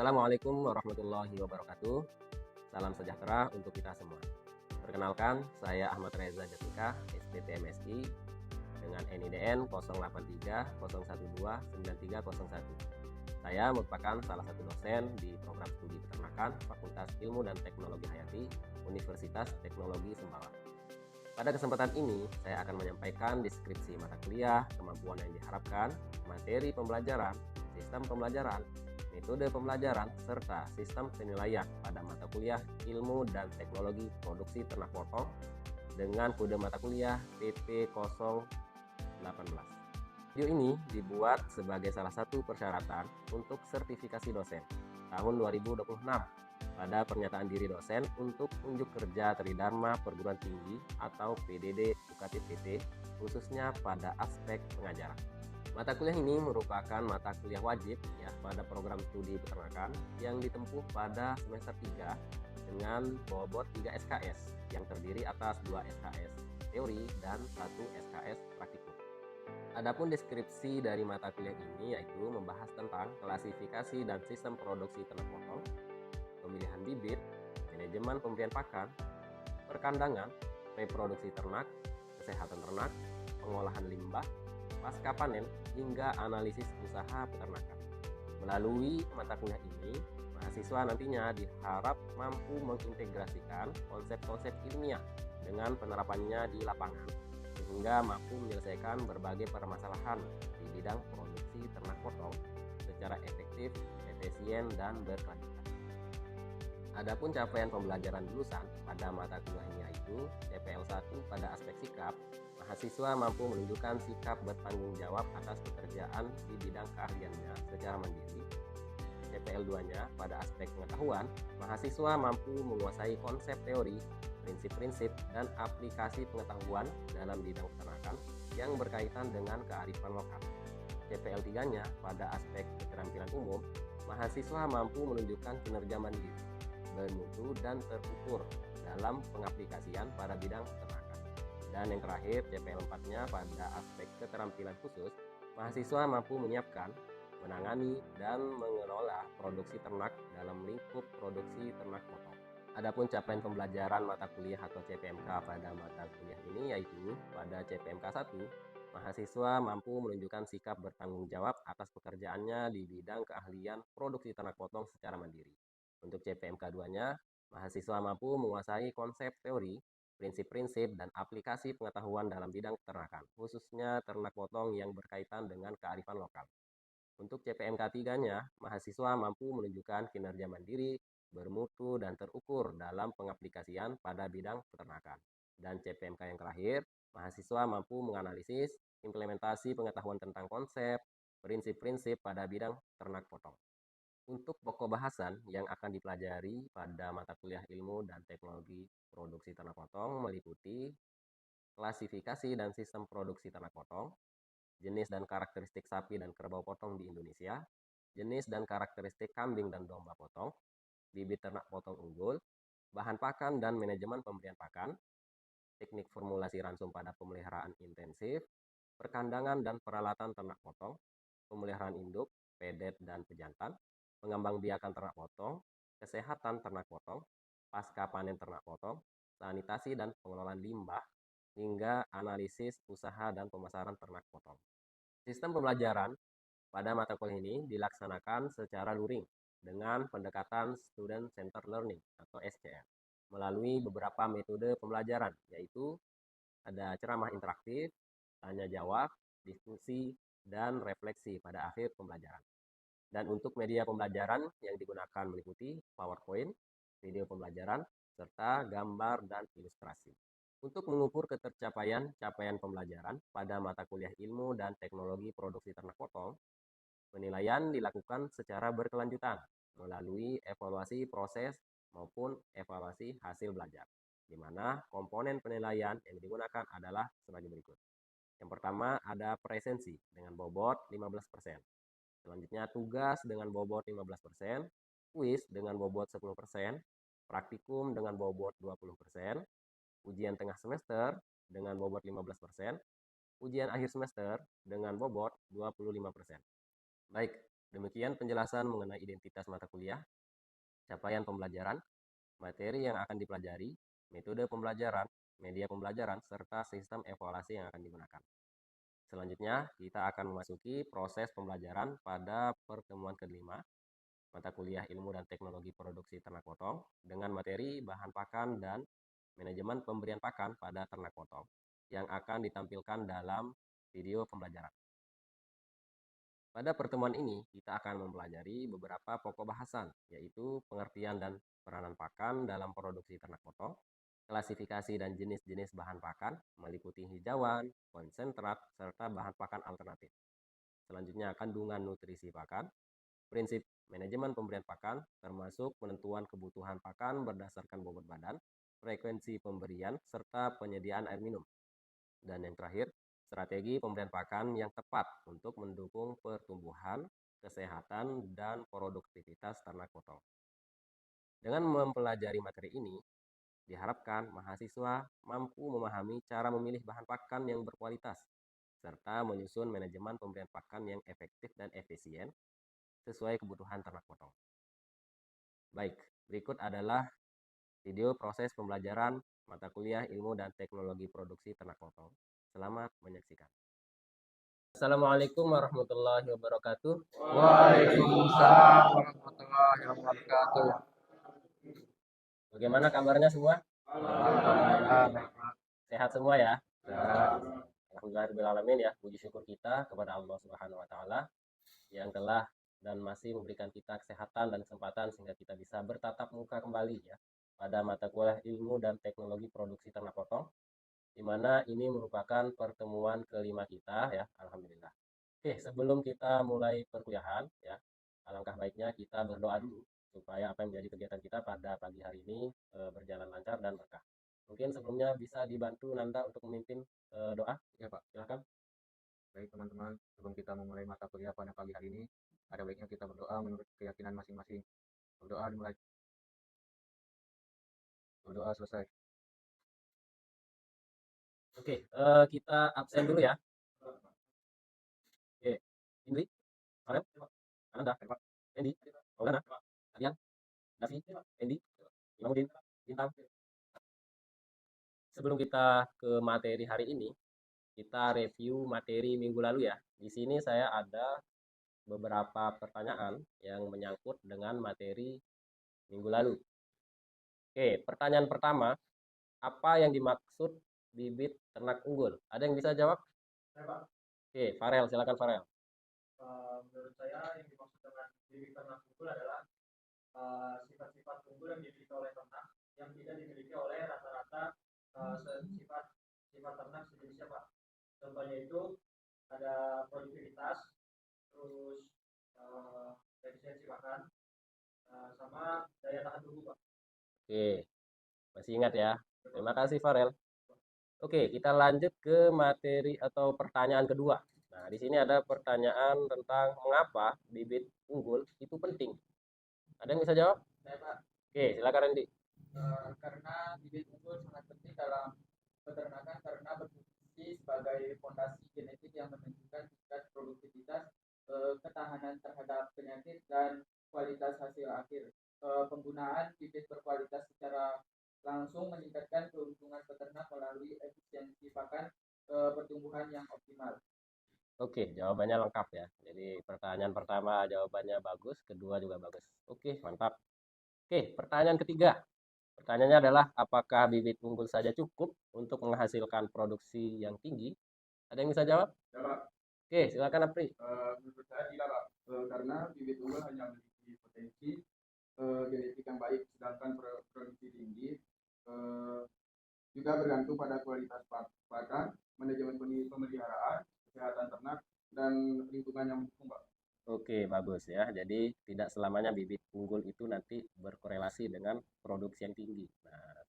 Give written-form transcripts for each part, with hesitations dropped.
Assalamualaikum warahmatullahi wabarakatuh. Salam sejahtera untuk kita semua. Perkenalkan, saya Ahmad Reza Jatika, SPT MSI dengan NIDN 08301293301. Saya merupakan salah satu dosen di program studi peternakan Fakultas Ilmu dan Teknologi Hayati Universitas Teknologi Sumbawa. Pada kesempatan ini, saya akan menyampaikan deskripsi mata kuliah, kemampuan yang diharapkan, materi pembelajaran, sistem pembelajaran, metode pembelajaran, serta sistem penilaian pada mata kuliah Ilmu dan Teknologi Produksi Ternak Potong dengan kode mata kuliah PP 018. Video ini dibuat sebagai salah satu persyaratan untuk sertifikasi dosen tahun 2026 pada pernyataan diri dosen untuk unjuk kerja Tridharma Perguruan Tinggi atau PDD UKT-PT khususnya pada aspek pengajaran. Mata kuliah ini merupakan mata kuliah wajib ya pada program studi peternakan yang ditempuh pada semester 3 dengan bobot 3 SKS yang terdiri atas 2 SKS teori dan 1 SKS praktikum. Adapun deskripsi dari mata kuliah ini yaitu membahas tentang klasifikasi dan sistem produksi ternak potong, pemilihan bibit, manajemen pemberian pakan, perkandangan, reproduksi ternak, kesehatan ternak, pengolahan limbah, pasca panen, hingga analisis usaha peternakan. Melalui mata kuliah ini, mahasiswa nantinya diharap mampu mengintegrasikan konsep-konsep ilmiah dengan penerapannya di lapangan sehingga mampu menyelesaikan berbagai permasalahan di bidang produksi ternak potong secara efektif, efisien, dan berkelanjutan. Adapun capaian pembelajaran lulusan pada mata kuliahnya itu CPL 1 pada aspek sikap, mahasiswa mampu menunjukkan sikap bertanggung jawab atas pekerjaan di bidang keahliannya secara mandiri. CPL 2-nya pada aspek pengetahuan, mahasiswa mampu menguasai konsep teori, prinsip-prinsip, dan aplikasi pengetahuan dalam bidang peternakan yang berkaitan dengan kearifan lokal. CPL 3-nya pada aspek keterampilan umum, mahasiswa mampu menunjukkan kinerja mandiri, bermutu, dan terukur dalam pengaplikasian pada bidang peternakan. Dan yang terakhir, CPL 4-nya pada aspek keterampilan khusus, mahasiswa mampu menyiapkan, menangani, dan mengelola produksi ternak dalam lingkup produksi ternak potong. Adapun capaian pembelajaran mata kuliah atau CPMK pada mata kuliah ini yaitu pada CPMK 1, mahasiswa mampu menunjukkan sikap bertanggung jawab atas pekerjaannya di bidang keahlian produksi ternak potong secara mandiri. Untuk CPMK 2-nya, mahasiswa mampu menguasai konsep teori, prinsip-prinsip, dan aplikasi pengetahuan dalam bidang peternakan, khususnya ternak potong yang berkaitan dengan kearifan lokal. Untuk CPMK 3-nya, mahasiswa mampu menunjukkan kinerja mandiri, bermutu, dan terukur dalam pengaplikasian pada bidang peternakan. Dan CPMK yang terakhir, mahasiswa mampu menganalisis, implementasi pengetahuan tentang konsep, prinsip-prinsip pada bidang ternak potong. Untuk pokok bahasan yang akan dipelajari pada mata kuliah Ilmu dan Teknologi Produksi Ternak Potong meliputi klasifikasi dan sistem produksi ternak potong, jenis dan karakteristik sapi dan kerbau potong di Indonesia, jenis dan karakteristik kambing dan domba potong, bibit ternak potong unggul, bahan pakan dan manajemen pemberian pakan, teknik formulasi ransum pada pemeliharaan intensif, perkandangan dan peralatan ternak potong, pemeliharaan induk, pedet dan pejantan, pengembangbiakan ternak potong, kesehatan ternak potong, pasca panen ternak potong, sanitasi dan pengelolaan limbah, hingga analisis usaha dan pemasaran ternak potong. Sistem pembelajaran pada mata kuliah ini dilaksanakan secara luring dengan pendekatan Student Centered Learning atau SCL melalui beberapa metode pembelajaran yaitu ada ceramah interaktif, tanya jawab, diskusi, dan refleksi pada akhir pembelajaran. Dan untuk media pembelajaran yang digunakan meliputi PowerPoint, video pembelajaran, serta gambar dan ilustrasi. Untuk mengukur ketercapaian capaian pembelajaran pada mata kuliah Ilmu dan Teknologi Produksi Ternak Potong, penilaian dilakukan secara berkelanjutan melalui evaluasi proses maupun evaluasi hasil belajar, di mana komponen penilaian yang digunakan adalah sebagai berikut. Yang pertama ada presensi dengan bobot 15%. Selanjutnya tugas dengan bobot 15%, kuis dengan bobot 10%, praktikum dengan bobot 20%, ujian tengah semester dengan bobot 15%, ujian akhir semester dengan bobot 25%. Baik, Demikian penjelasan mengenai identitas mata kuliah, capaian pembelajaran, materi yang akan dipelajari, metode pembelajaran, media pembelajaran, serta sistem evaluasi yang akan digunakan. Selanjutnya, kita akan memasuki proses pembelajaran pada pertemuan kelima, mata kuliah ilmu dan teknologi produksi ternak potong, dengan materi bahan pakan dan manajemen pemberian pakan pada ternak potong, yang akan ditampilkan dalam video pembelajaran. Pada pertemuan ini, kita akan mempelajari beberapa pokok bahasan, yaitu pengertian dan peranan pakan dalam produksi ternak potong, klasifikasi dan jenis-jenis bahan pakan, meliputi hijauan, konsentrat, serta bahan pakan alternatif. Selanjutnya, kandungan nutrisi pakan, prinsip manajemen pemberian pakan, termasuk penentuan kebutuhan pakan berdasarkan bobot badan, frekuensi pemberian, serta penyediaan air minum. Dan yang terakhir, strategi pemberian pakan yang tepat untuk mendukung pertumbuhan, kesehatan, dan produktivitas ternak potong. Dengan mempelajari materi ini, diharapkan mahasiswa mampu memahami cara memilih bahan pakan yang berkualitas, serta menyusun manajemen pemberian pakan yang efektif dan efisien sesuai kebutuhan ternak potong. Baik, berikut adalah video proses pembelajaran mata kuliah ilmu dan teknologi produksi ternak potong. Selamat menyaksikan. Assalamualaikum warahmatullahi wabarakatuh. Waalaikumsalam warahmatullahi wabarakatuh. Bagaimana kabarnya semua? Alhamdulillah. Sehat semua ya? Alhamdulillahirrahmanirrahim ya. Puji syukur kita kepada Allah Subhanahu wa taala yang telah dan masih memberikan kita kesehatan dan kesempatan sehingga kita bisa bertatap muka kembali ya pada mata kuliah ilmu dan teknologi produksi ternak potong, di mana ini merupakan pertemuan kelima kita ya, alhamdulillah. Oke, sebelum kita mulai perkuliahan ya, alangkah baiknya kita berdoa dulu supaya apa yang menjadi kegiatan kita pada pagi hari ini berjalan lancar dan berkah. Mungkin sebelumnya bisa dibantu Nanda untuk memimpin doa. Ya Pak, Silakan. baik teman-teman, sebelum kita memulai mata kuliah pada pagi hari ini, ada baiknya kita berdoa menurut keyakinan masing-masing. Berdoa dimulai. Berdoa selesai. Oke, kita absen dulu ya. Oke, Indri, Farel, Ananda, Endi, Maulana, Adian, Davi, Endi, Imamudin, Bintang. Sebelum kita ke materi hari ini, kita review materi minggu lalu ya. Di sini saya ada beberapa pertanyaan yang menyangkut dengan materi minggu lalu. Oke, pertanyaan pertama, apa yang dimaksud bibit ternak unggul? Ada yang bisa jawab? Oke, Farel, silakan Farel. Menurut saya yang dimaksud dengan bibit ternak unggul adalah sifat-sifat unggul yang dimiliki oleh ternak yang tidak dimiliki oleh rata-rata sifat ternak sejenisnya, Pak. Contohnya itu ada produktivitas, terus efisiensi makan, sama daya tahan tubuh, Pak. Oke, masih ingat ya? Terima kasih Farel. Oke, kita lanjut ke materi atau pertanyaan kedua. Nah, di sini ada pertanyaan tentang mengapa bibit unggul itu penting. Ada yang bisa jawab? Saya, Pak. Oke, silakan Randy. Karena bibit unggul sangat penting dalam peternakan karena berfungsi sebagai fondasi genetik yang menentukan tingkat produktivitas, ketahanan terhadap penyakit, dan kualitas hasil akhir. Penggunaan bibit berkualitas secara langsung meningkatkan keuntungan peternak melalui efisiensi pakan, pertumbuhan yang optimal. Oke, jawabannya lengkap ya. Jadi pertanyaan pertama jawabannya bagus, kedua juga bagus. Oke, mantap. Oke, pertanyaan ketiga. Pertanyaannya adalah apakah bibit unggul saja cukup untuk menghasilkan produksi yang tinggi? Ada yang bisa jawab? Ya, Pak. Oke, silakan Apri. Menurut saya tidak, Pak. Karena bibit unggul hanya memiliki potensi genetik yang baik, sedangkan produksi tinggi juga bergantung pada kualitas pakan, manajemen pemeliharaan, kesehatan ternak, dan lingkungan yang mendukung, Pak. Oke, bagus ya. Jadi tidak selamanya bibit unggul itu nanti berkorelasi dengan produksi yang tinggi. Nah,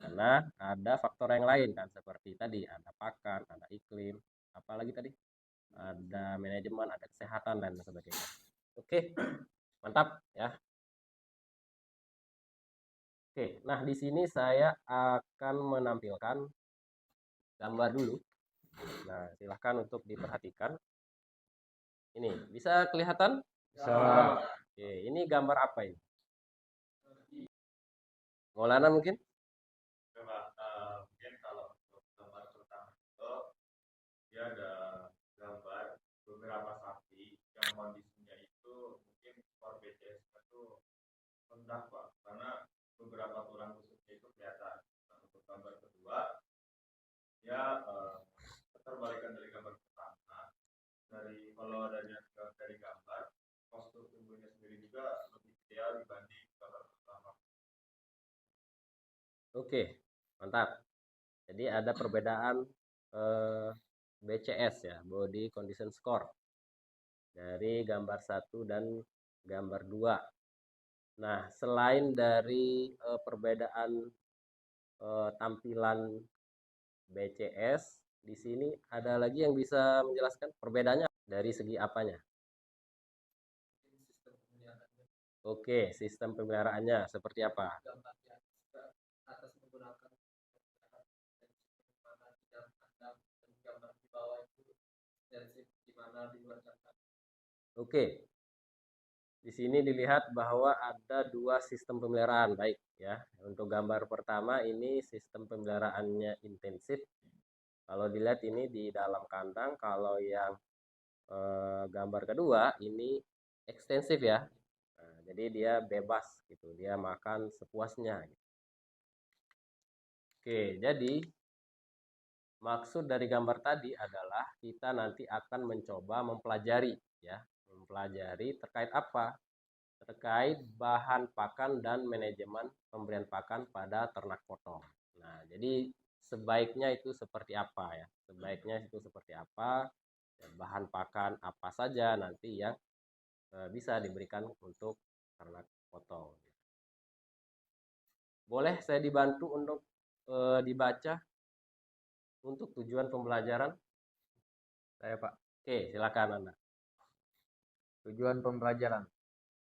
karena ada faktor yang lain kan seperti tadi ada pakan, ada iklim, apalagi tadi ada manajemen, ada kesehatan dan sebagainya. Oke, mantap ya. Oke, nah di sini saya akan menampilkan gambar dulu. Nah, silahkan untuk diperhatikan. Ini bisa kelihatan Bisa. Oke, ini gambar apa ini? Maulana mungkin? Coba mungkin kalau untuk gambar pertama itu dia ada gambar beberapa sapi yang kondisinya itu mungkin for BCS itu rendah Pak, karena beberapa tulang rusuknya itu kelihatan. Nah, untuk gambar kedua ya keterbalikan dari gambar pertama. Kalau dari gambar postur tubuhnya sendiri juga lebih ideal dibanding gambar pertama. Oke, mantap. Jadi ada perbedaan BCS ya, Body Condition Score, dari gambar 1 dan gambar 2. Nah, selain dari perbedaan tampilan BCS, di sini ada lagi yang bisa menjelaskan perbedaannya dari segi apanya? Sistem pemeliharaannya, Oke, sistem pemeliharaannya seperti apa? gambar yang atas menggunakan mana di dalam kandang, dan gambar di bawah itu ekstensif di mana di luar kandang. Oke, di sini dilihat bahwa ada 2 sistem pemeliharaan, baik ya. Untuk gambar pertama ini sistem pemeliharaannya intensif. Kalau dilihat ini di dalam kandang, kalau yang gambar kedua ini ekstensif ya. Nah, jadi dia bebas gitu, dia makan sepuasnya. Oke, jadi maksud dari gambar tadi adalah kita nanti akan mencoba mempelajari ya, mempelajari terkait apa? Terkait bahan pakan dan manajemen pemberian pakan pada ternak potong. Nah, jadi sebaiknya itu seperti apa ya? Sebaiknya itu seperti apa? Bahan pakan apa saja nanti yang bisa diberikan untuk ternak potong. Boleh saya dibantu untuk dibaca untuk tujuan pembelajaran? Saya Pak. Oke, silakan Anda. Tujuan pembelajaran.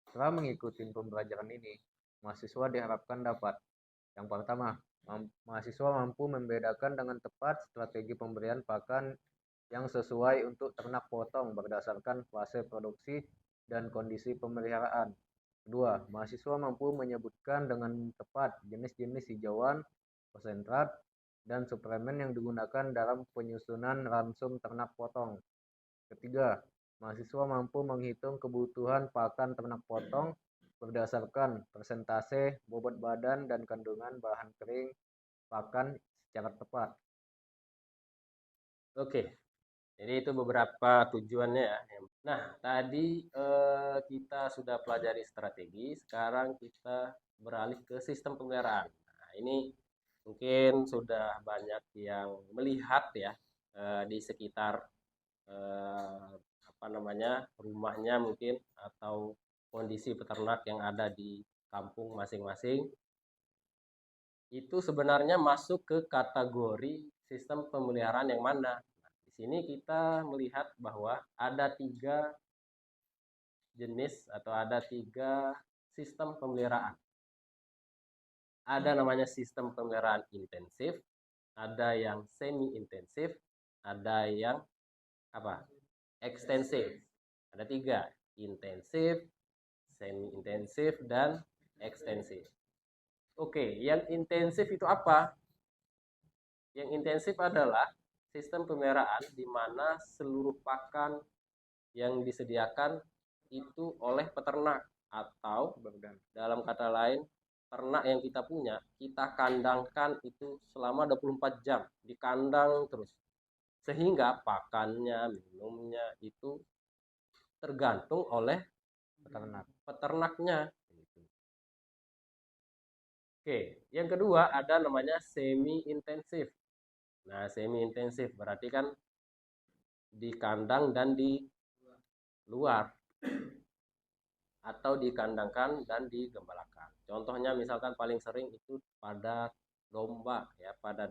Setelah mengikuti pembelajaran ini, mahasiswa diharapkan dapat: yang pertama, mahasiswa mampu membedakan dengan tepat strategi pemberian pakan yang sesuai untuk ternak potong berdasarkan fase produksi dan kondisi pemeliharaan. Kedua, mahasiswa mampu menyebutkan dengan tepat jenis-jenis hijauan, konsentrat, dan suplemen yang digunakan dalam penyusunan ransum ternak potong. Ketiga, mahasiswa mampu menghitung kebutuhan pakan ternak potong berdasarkan persentase bobot badan dan kandungan bahan kering pakan secara tepat. Oke, jadi itu beberapa tujuannya ya. Nah, tadi kita sudah pelajari strategi, sekarang kita beralih ke sistem pemeliharaan. Nah, ini mungkin sudah banyak yang melihat ya di sekitar rumahnya mungkin, atau kondisi peternak yang ada di kampung masing-masing. Itu sebenarnya masuk ke kategori sistem pemeliharaan yang mana? Nah, di sini kita melihat bahwa ada 3 jenis atau ada 3 sistem pemeliharaan. Ada namanya sistem pemeliharaan intensif, ada yang semi intensif, ada yang apa? Ekstensif. Ada 3, intensif, semi intensif, dan ekstensif. Oke, yang intensif itu apa? Yang intensif adalah sistem pemeliharaan di mana seluruh pakan yang disediakan itu oleh peternak, atau dalam kata lain, ternak yang kita punya, kita kandangkan itu selama 24 jam, di kandang terus. Sehingga pakannya, minumnya itu tergantung oleh peternaknya. Oke, yang kedua ada namanya semi intensif. Nah, semi intensif berarti kan di kandang dan di luar, atau dikandangkan dan digembalakan. Contohnya misalkan paling sering itu pada domba ya, pada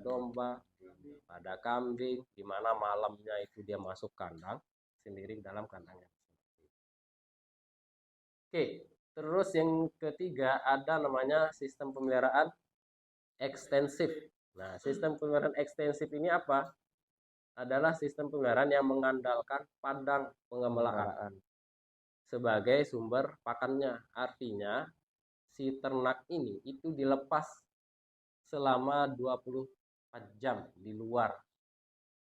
kambing, di mana malamnya itu dia masuk kandang sendiri dalam kandangnya. Oke, terus yang ketiga ada namanya sistem pemeliharaan ekstensif. Nah, sistem pemeliharaan ekstensif ini apa? Adalah sistem pemeliharaan yang mengandalkan padang pengembalaan. sebagai sumber pakannya. Artinya si ternak ini itu dilepas selama 24 jam di luar.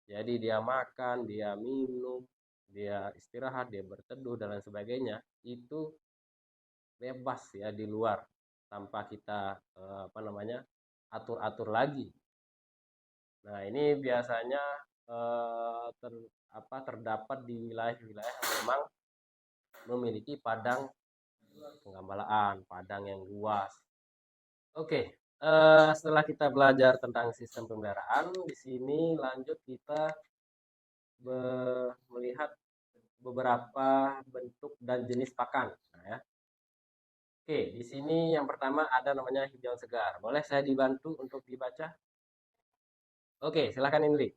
Jadi dia makan, dia minum, dia istirahat, dia berteduh dan lain sebagainya itu bebas ya di luar tanpa kita atur-atur lagi. Nah, ini biasanya terdapat di wilayah-wilayah yang memang memiliki padang penggambalaan, padang yang luas. Oke, setelah kita belajar tentang sistem pemeliharaan, di sini lanjut kita melihat beberapa bentuk dan jenis pakan. Nah, ya. Oke, di sini yang pertama ada namanya hijauan segar. Boleh saya dibantu untuk dibaca? Oke, silakan Indri.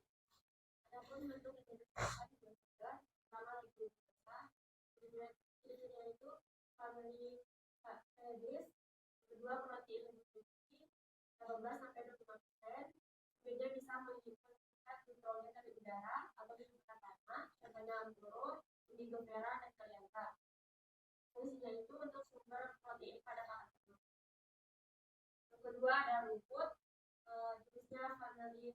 Kedua, protein lebih 18-25%. Kemudian bisa meningkatkan nitrogen dari udara atau menggunakan tanah, contohnya anggur, indigo vera, dan kalianta. Fungsinya itu untuk sumber protein pada makanan. Yang kedua ada rumput, jenisnya Vanillin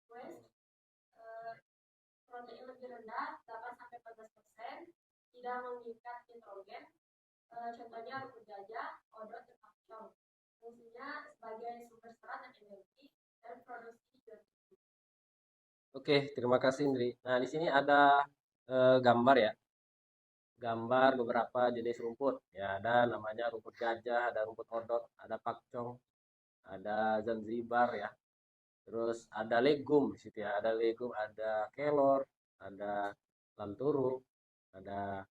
West, protein lebih rendah, 8-14%, tidak mengikat nitrogen, contohnya rumput gajah, odot, dan pakcoy. Fungsinya sebagai sumber serat dan energi dan produksi biotik. Oke, terima kasih Indri. Nah, di sini ada gambar ya. Gambar beberapa jenis rumput. Ya, ada namanya rumput gajah, ada rumput odot, ada pakcoy, ada zanzibar ya. Terus ada legum di situ ya. Ada legum, ada kelor, ada lanturu, ada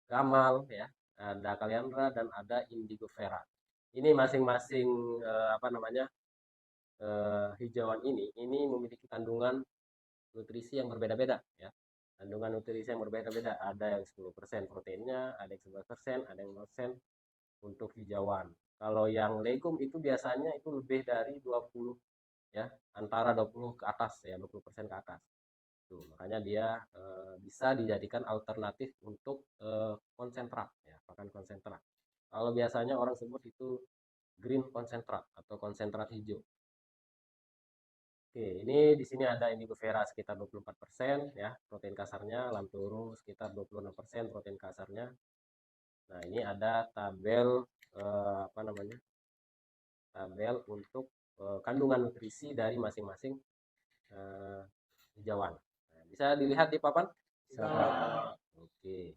gamal ya, ada kaliandra dan ada indigo vera. Ini masing-masing hijauan ini memiliki kandungan nutrisi yang berbeda-beda ya. Kandungan nutrisi yang berbeda-beda, ada yang 10% proteinnya, ada yang 11%, ada yang 0% untuk hijauan. Kalau yang legum itu biasanya itu lebih dari 20 ya, antara 20 ke atas ya, 20% ke atas. Tuh, makanya dia bisa dijadikan alternatif untuk konsentrat ya, pakan konsentrat. Kalau biasanya orang sebut itu green konsentrat atau konsentrat hijau. Oke, ini di sini ada indigo vera sekitar 24% ya, protein kasarnya, lanturu sekitar 26% protein kasarnya. Nah, ini ada tabel tabel untuk kandungan nutrisi dari masing-masing hijauan. Nah, bisa dilihat di papan? Bisa. Oke.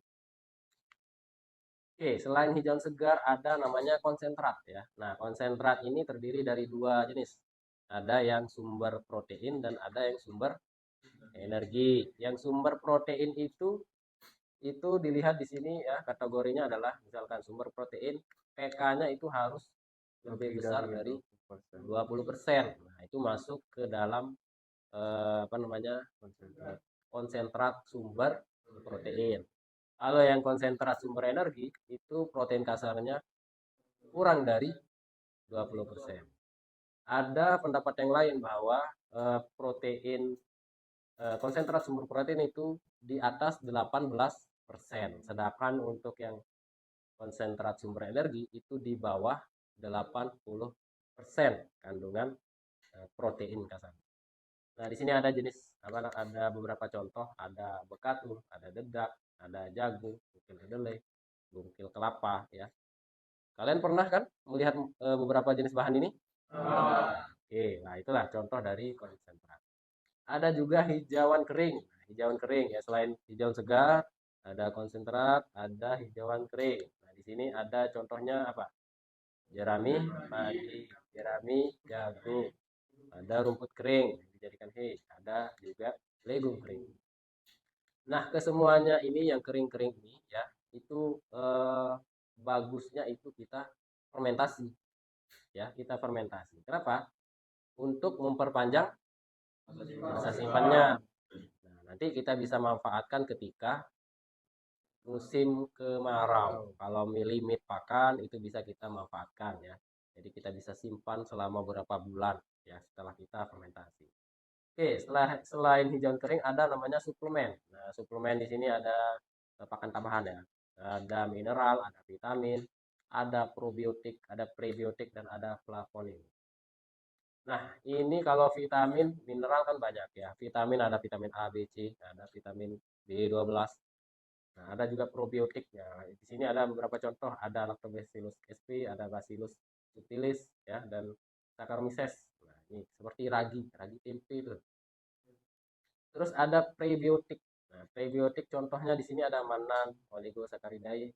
Oke, selain hijauan segar ada namanya konsentrat ya. Nah, konsentrat ini terdiri dari dua jenis. Ada yang sumber protein dan ada yang sumber energi. Yang sumber protein itu dilihat di sini ya, kategorinya adalah misalkan sumber protein pK-nya itu harus lebih besar dari 20%. Nah, itu masuk ke dalam konsentrat sumber protein. Kalau yang konsentrat sumber energi itu protein kasarnya kurang dari 20%. Ada pendapat yang lain bahwa konsentrat sumber protein itu di atas 18%, sedangkan untuk yang konsentrat sumber energi itu di bawah 80% kandungan protein kasar. Nah, di sini ada ada beberapa contoh, ada bekatu, ada dedak, ada jagung, bungkil kedelai, bungkil kelapa ya. Kalian pernah kan melihat beberapa jenis bahan ini? Oke, nah itulah contoh dari konsentrat. Ada juga hijauan kering. Nah, hijauan kering ya, selain hijauan segar, ada konsentrat, ada hijauan kering. Nah, di sini ada contohnya apa? Jerami, padi, jerami, jagung. Ada rumput kering yang dijadikan hay, ada juga legum kering. Nah, kesemuanya ini yang kering-kering ini ya, itu bagusnya itu kita fermentasi. Ya, kita fermentasi. Kenapa? Untuk memperpanjang masa simpannya. Nah, nanti kita bisa manfaatkan ketika musim kemarau. Kalau limit pakan itu bisa kita manfaatkan ya. Jadi kita bisa simpan selama beberapa bulan ya setelah kita fermentasi. Oke, selain hijauan kering ada namanya suplemen. Nah, suplemen di sini ada pakan tambahan ya. Ada mineral, ada vitamin, ada probiotik, ada prebiotik, dan ada flavonoid. Nah, ini kalau vitamin, mineral kan banyak ya. Vitamin ada vitamin A, B, C, ada vitamin B12. Nah, ada juga probiotiknya. Di sini ada beberapa contoh, ada Lactobacillus sp, ada Bacillus subtilis ya, dan Saccharomyces. Nah, ini seperti ragi tempe itu. Terus ada prebiotik. Nah, prebiotik contohnya di sini ada mannan, oligosaccharidae,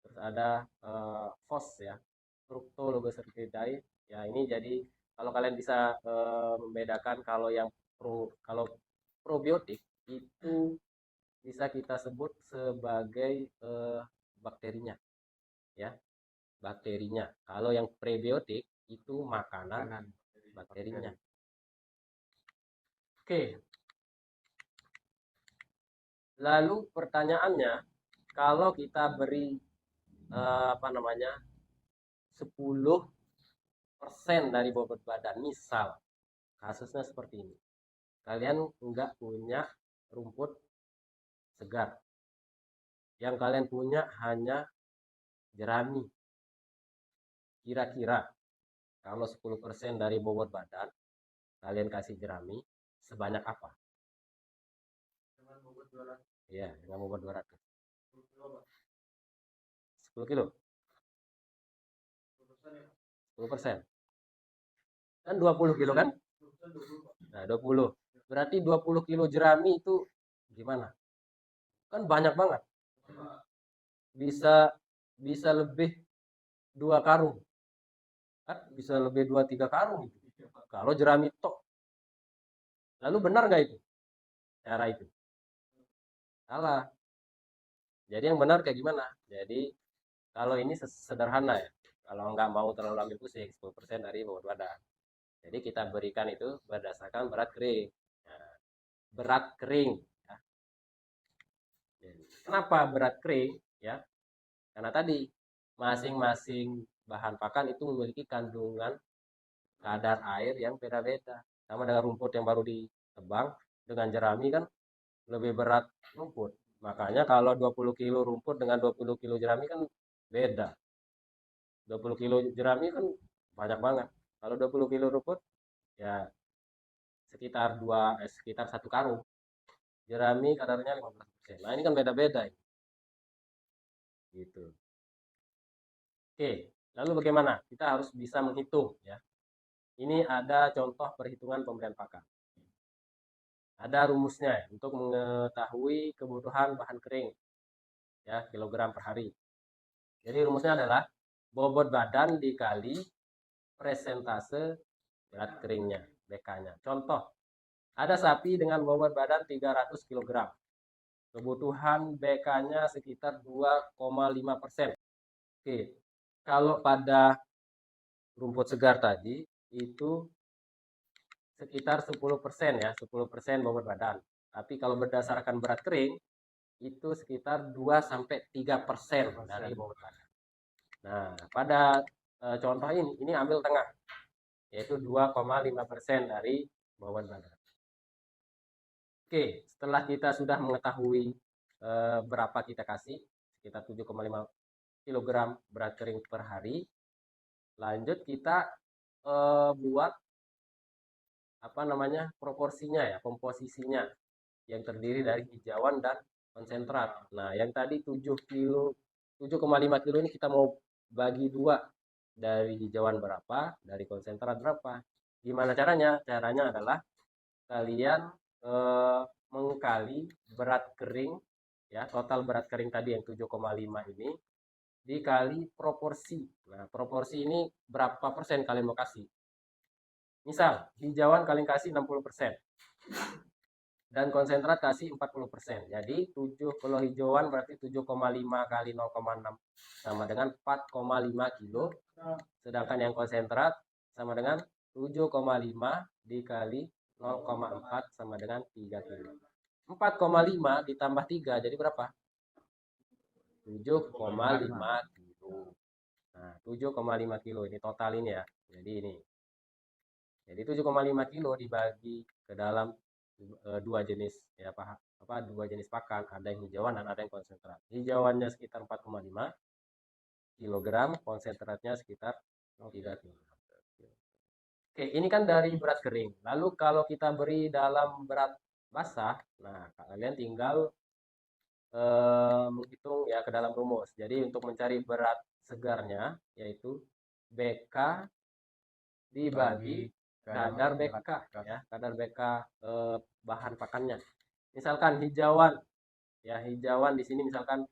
terus ada FOS ya, fructooligosaccharidae. Ya, ini jadi kalau kalian bisa membedakan kalau probiotik itu bisa kita sebut sebagai bakterinya ya, bakterinya. Kalau yang prebiotik itu makanan bakterinya. Oke. Lalu pertanyaannya, kalau kita beri 10% dari bobot badan, misal kasusnya seperti ini, kalian nggak punya rumput segar, yang kalian punya hanya jerami. Kira-kira kalau 10% dari bobot badan kalian kasih jerami, sebanyak apa? Dengan bobot 200. Iya, dengan bobot 200. 10 kilo? 10%. Kan 20 kilo kan? Nah, 20. Berarti 20 kilo jerami itu gimana? Kan banyak banget. Bisa lebih 2 karung. Kan bisa lebih 2-3 karung itu. Kalau jerami tok. Lalu benar nggak itu? Cara itu? Salah. Jadi yang benar kayak gimana? Jadi kalau ini sederhana ya. Kalau nggak mau terlalu ambil pusing, 10% dari bobot badan. Jadi kita berikan itu berdasarkan berat kering. Nah, berat kering. Ya. Kenapa berat kering? Ya, karena tadi masing-masing bahan pakan itu memiliki kandungan kadar air yang beda-beda. Sama dengan rumput yang baru ditebang, dengan jerami kan lebih berat rumput. Makanya kalau 20 kilo rumput dengan 20 kilo jerami kan beda. 20 kilo jerami kan banyak banget. Kalau 20 kilo rumput ya sekitar 1 karung. Jerami kadarnya 15%. Nah, ini kan beda-beda gitu. Oke, lalu bagaimana? Kita harus bisa menghitung ya. Ini ada contoh perhitungan pemberian pakan. Ada rumusnya ya, untuk mengetahui kebutuhan bahan kering ya, kilogram per hari. Jadi rumusnya adalah bobot badan dikali presentase berat keringnya, BK-nya. Contoh, ada sapi dengan bobot badan 300 kg. Kebutuhan BK-nya sekitar 2,5%. Oke, kalau pada rumput segar tadi itu sekitar 10% ya, 10% bobot badan. Tapi kalau berdasarkan berat kering itu sekitar 2-3% dari bobot badan. Nah, pada contoh ini ambil tengah, yaitu 2,5% dari bobot badan. Oke, setelah kita sudah mengetahui berapa kita kasih, sekitar 7,5 kg berat kering per hari, lanjut kita buat proporsinya ya, komposisinya yang terdiri dari hijauan dan konsentrat. Nah, yang tadi 7,5 kilo ini kita mau bagi 2, dari hijauan berapa, dari konsentrat berapa. Gimana caranya? Caranya adalah kalian mengkali berat kering ya, total berat kering tadi yang 7,5 ini dikali proporsi. Nah, proporsi ini berapa persen kalian mau kasih? Misal, hijauan kalian kasih 60%. Dan konsentrat kasih 40%. Jadi 7 kalau hijauan berarti 7,5 kali 0,6 sama dengan 4,5 kilo. Sedangkan yang konsentrat sama dengan 7,5 dikali 0,4 sama dengan 3 kilo. 4,5 ditambah 3 jadi berapa? 7,5 kilo. Nah, 7,5 kilo ini total ini ya. Jadi ini. Jadi 7,5 kilo dibagi ke dalam 2 jenis ya dua jenis pakan, ada yang hijauan dan ada yang konsentrat. Hijauannya sekitar 4,5 kg, konsentratnya sekitar 3 kg. Oke, ini kan dari beras kering. Lalu kalau kita beri dalam beras basah, nah kalian tinggal menghitung ya ke dalam rumus. Jadi untuk mencari berat segarnya yaitu BK dibagi kadar BK ya, kadar BK bahan pakannya. Misalkan hijauan ya, hijauan di sini misalkan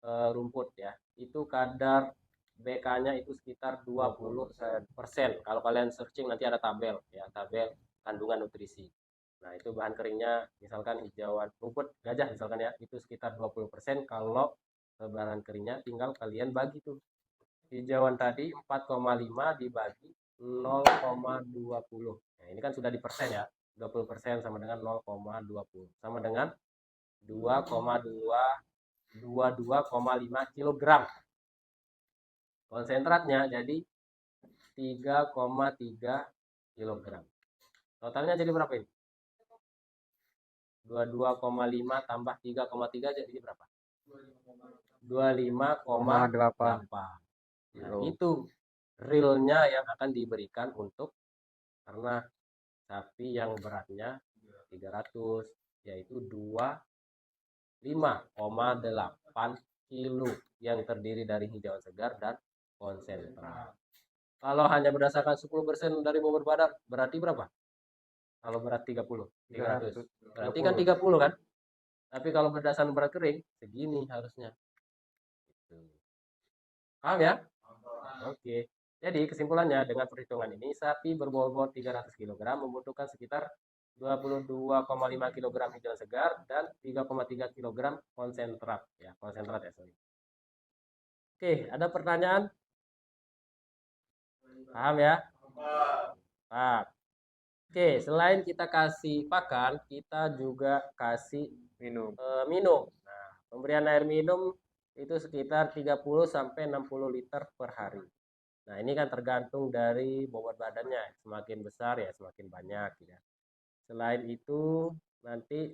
rumput ya, itu kadar BK-nya itu sekitar 20%. Kalau kalian searching nanti ada tabel ya, tabel kandungan nutrisi. Nah, itu bahan keringnya misalkan hijauan rumput gajah misalkan ya, itu sekitar 20%. Kalau bahan keringnya tinggal kalian bagi tuh. Hijauan tadi 4,5 dibagi 0,20. Nah, ini kan sudah di persen ya. 20% sama dengan 0,20. Sama dengan 22,5 kg. Konsentratnya jadi 3,3 kg. Totalnya jadi berapa ini? 22,5 tambah 3,3 jadi berapa? 25,8. Nah, itu realnya yang akan diberikan untuk ternak sapi yang beratnya 300, yaitu 25,8 kilo yang terdiri dari hijauan segar dan konsentrat. Kalau hanya berdasarkan 10% dari bobot badan, berarti berapa? Kalau berat 300. Berarti kan 30 kan? Tapi kalau berdasarkan berat kering, segini harusnya. Paham ya? Oke. Jadi kesimpulannya dengan perhitungan ini, sapi berbobot 300 kg membutuhkan sekitar 22,5 kg hijauan segar dan 3,3 kg konsentrat ya, konsentrat ya, sorry. Oke, ada pertanyaan? Paham ya? Paham. Oke, selain kita kasih pakan, kita juga kasih minum. Nah, pemberian air minum itu sekitar 30 sampai 60 liter per hari. Nah, ini kan tergantung dari bobot badannya. Semakin besar ya semakin banyak ya. Selain itu nanti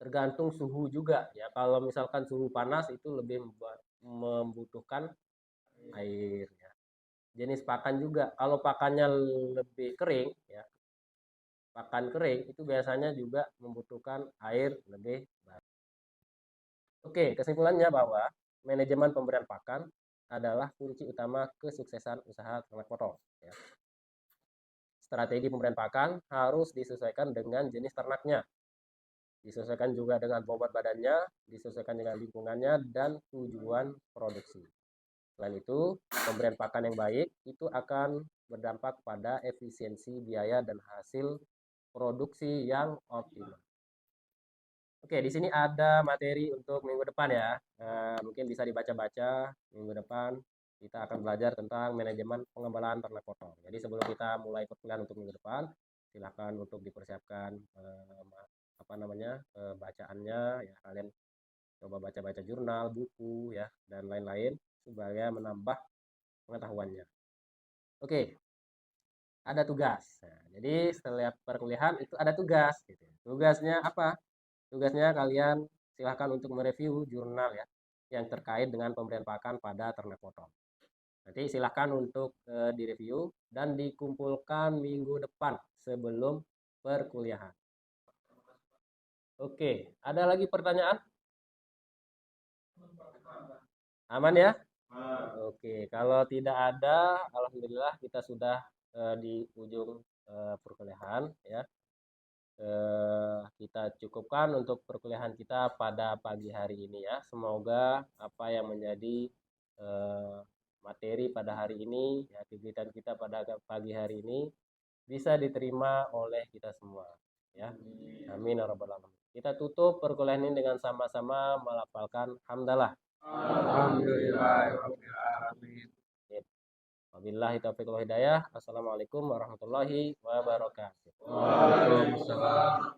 tergantung suhu juga ya. Kalau misalkan suhu panas itu lebih membutuhkan air ya. Jenis pakan juga, kalau pakannya lebih kering ya, pakan kering itu biasanya juga membutuhkan air lebih banyak. Oke, kesimpulannya bahwa manajemen pemberian pakan adalah kunci utama kesuksesan usaha ternak potong ya. Strategi pemberian pakan harus disesuaikan dengan jenis ternaknya, disesuaikan juga dengan bobot badannya, disesuaikan dengan lingkungannya dan tujuan produksi. Selain itu, pemberian pakan yang baik itu akan berdampak pada efisiensi biaya dan hasil produksi yang optimal. Oke, di sini ada materi untuk minggu depan ya. Mungkin bisa dibaca-baca minggu depan. Kita akan belajar tentang manajemen pengembalaan ternak potong. Jadi sebelum kita mulai perkuliahan untuk minggu depan, silahkan untuk dipersiapkan bacaannya ya. Kalian coba baca-baca jurnal, buku ya, dan lain-lain supaya menambah pengetahuannya. Oke, ada tugas. Nah, jadi setiap perkuliahan itu ada tugas. Gitu. Tugasnya apa? Tugasnya kalian silahkan untuk mereview jurnal ya yang terkait dengan pemberian pakan pada ternak potong. Nanti silahkan untuk direview dan dikumpulkan minggu depan sebelum perkuliahan. Oke, ada lagi pertanyaan? Aman ya? Oke, kalau tidak ada, alhamdulillah kita sudah di ujung perkuliahan ya. Kita cukupkan untuk perkuliahan kita pada pagi hari ini ya. Semoga apa yang menjadi materi pada hari ini, ya, kegiatan kita pada pagi hari ini bisa diterima oleh kita semua ya. Amin ya rabbal alamin. Kita tutup perkuliahan ini dengan sama-sama melafalkan hamdalah. Alhamdulillahirrahmanirrahim. Wabillahi taufiq wal hidayah. Assalamualaikum warahmatullahi wabarakatuh. Waalaikumsalam.